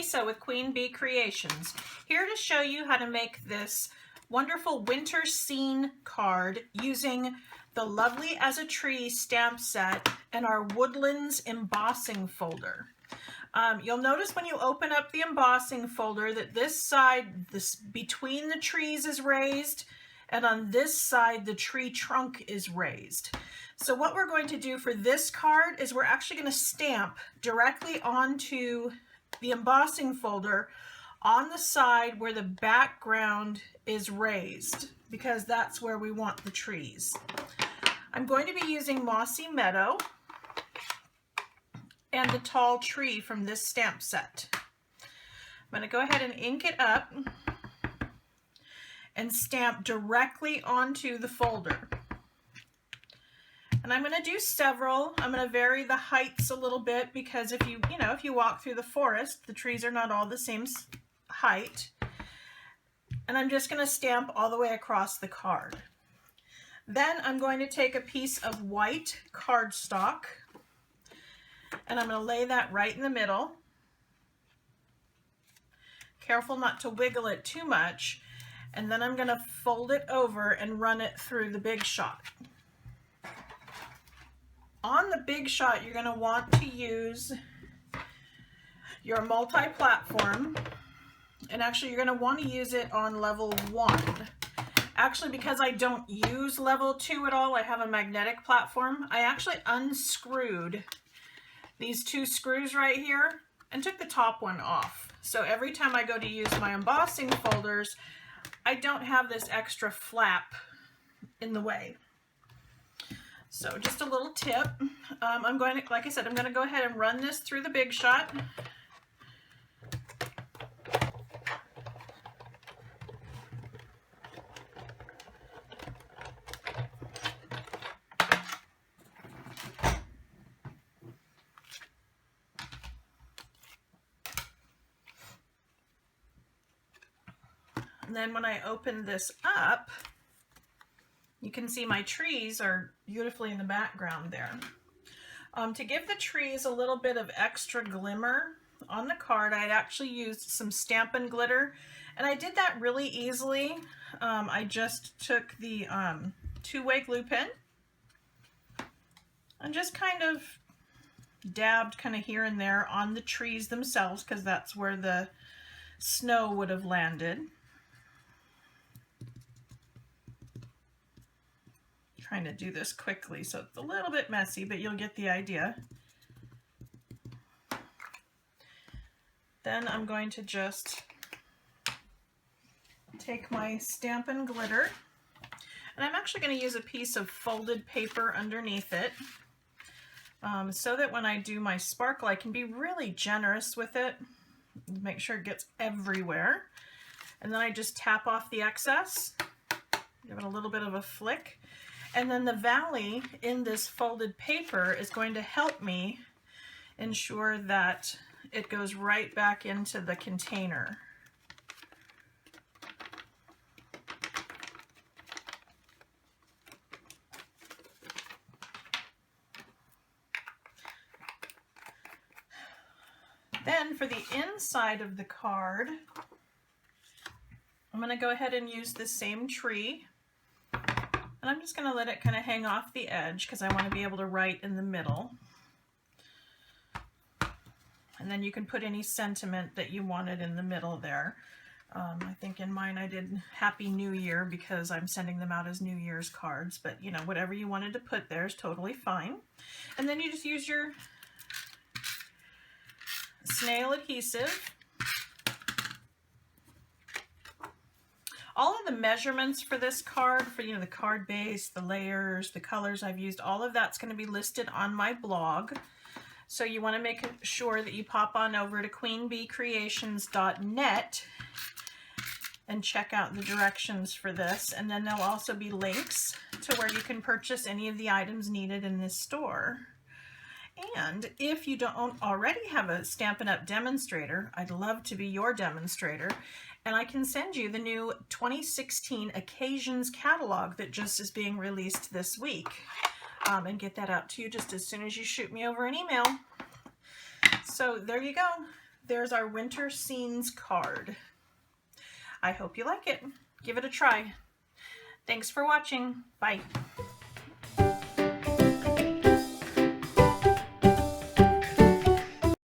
Lisa with Queen Bee Creations, here to show you how to make this wonderful winter scene card using the Lovely as a Tree stamp set and our Woodlands embossing folder. You'll notice when you open up the embossing folder that this side, between the trees is raised, and on this side the tree trunk is raised. So what we're going to do for this card is we're actually going to stamp directly onto the embossing folder on the side where the background is raised, because that's where we want the trees. I'm going to be using Mossy Meadow and the tall tree from this stamp set. I'm going to go ahead and ink it up and stamp directly onto the folder. And I'm going to do several. I'm going to vary the heights a little bit because if you walk through the forest, the trees are not all the same height. And I'm just going to stamp all the way across the card. Then I'm going to take a piece of white cardstock and I'm going to lay that right in the middle. Careful not to wiggle it too much. And then I'm going to fold it over and run it through the Big Shot. On the Big Shot, you're going to want to use your multi-platform, and actually you're going to want to use it on level 1. Actually, because I don't use level 2 at all, I have a magnetic platform, I actually unscrewed these 2 screws right here and took the top one off. So every time I go to use my embossing folders, I don't have this extra flap in the way. So just a little tip. I'm going to, like I said, I'm going to go ahead and run this through the Big Shot. And then when I open this up, you can see my trees are beautifully in the background there. To give the trees a little bit of extra glimmer on the card, I actually used some Stampin' Glitter, and I did that really easily. I just took the two-way glue pen and just kind of dabbed kind of here and there on the trees themselves, because that's where the snow would have landed. Trying to do this quickly, so it's a little bit messy, but you'll get the idea. Then I'm going to just take my Stampin' Glitter, and I'm actually going to use a piece of folded paper underneath it, so that when I do my sparkle, I can be really generous with it, make sure it gets everywhere. And then I just tap off the excess, give it a little bit of a flick. And then the valley in this folded paper is going to help me ensure that it goes right back into the container. Then for the inside of the card, I'm going to go ahead and use the same tree. And I'm just going to let it kind of hang off the edge because I want to be able to write in the middle. And then you can put any sentiment that you wanted in the middle there. I think in mine I did Happy New Year because I'm sending them out as New Year's cards, but you know, whatever you wanted to put there is totally fine. And then you just use your snail adhesive. All of the measurements for this card, for the card base, the layers, the colors I've used, all of that's going to be listed on my blog. So you want to make sure that you pop on over to queenbeecreations.net and check out the directions for this. And then there'll also be links to where you can purchase any of the items needed in this store. And if you don't already have a Stampin' Up! Demonstrator, I'd love to be your demonstrator. And I can send you the new 2016 Occasions catalog that just is being released this week, and get that out to you just as soon as you shoot me over an email. So there you go. there's our winter scenes card. I hope you like it. Give it a try. Thanks for watching. Bye.